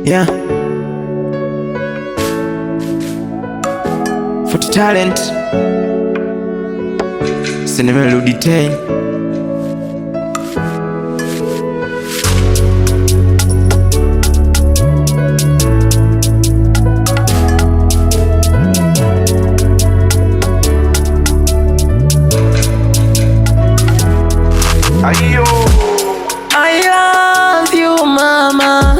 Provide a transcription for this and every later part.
Yeah. For the talent. Sinemerudi tena. Ayo. I love you mama,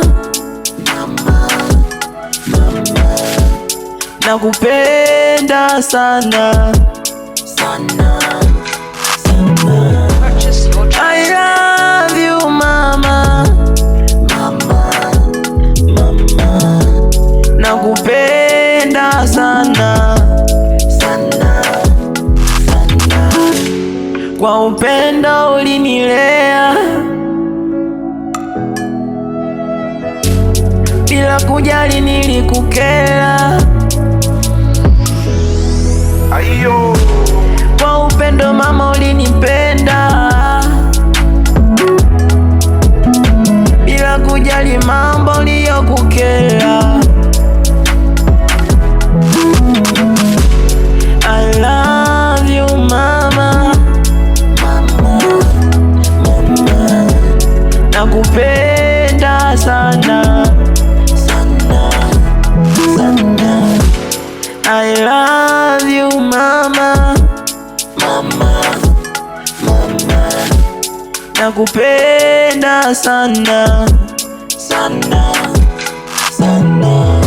nakupenda sana. I love you mama, nakupenda sana. Kwa upendo ulinilea, bila kujali nilikukera. Ayo. Kwa upendo mama ulinipenda, bila kujali mambo uliyokukera. I love you mama, nakupenda sana. I love you mama, nakupenda sana.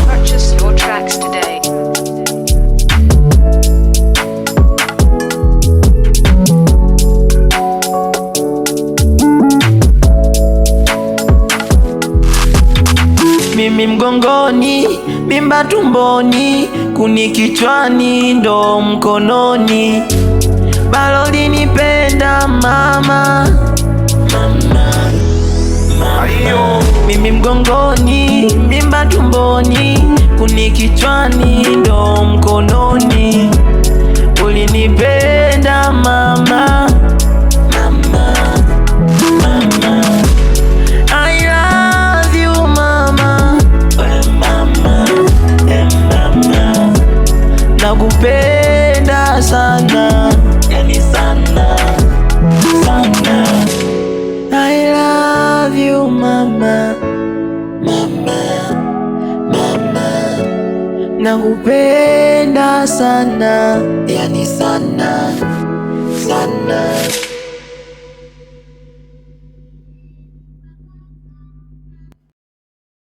Purchase your tracks today. Mimi mgongoni, mimba tumboni, kuni kichwani, ndo mkononi. Bado ulinipenda mama. Ayo. Mimi mgongoni, mimba tumboni, kuni kichwani, ndo mkononi. Ulinipenda mama. I love you mama, nakupenda sana. I love you mama, nakupenda sana, yani sana.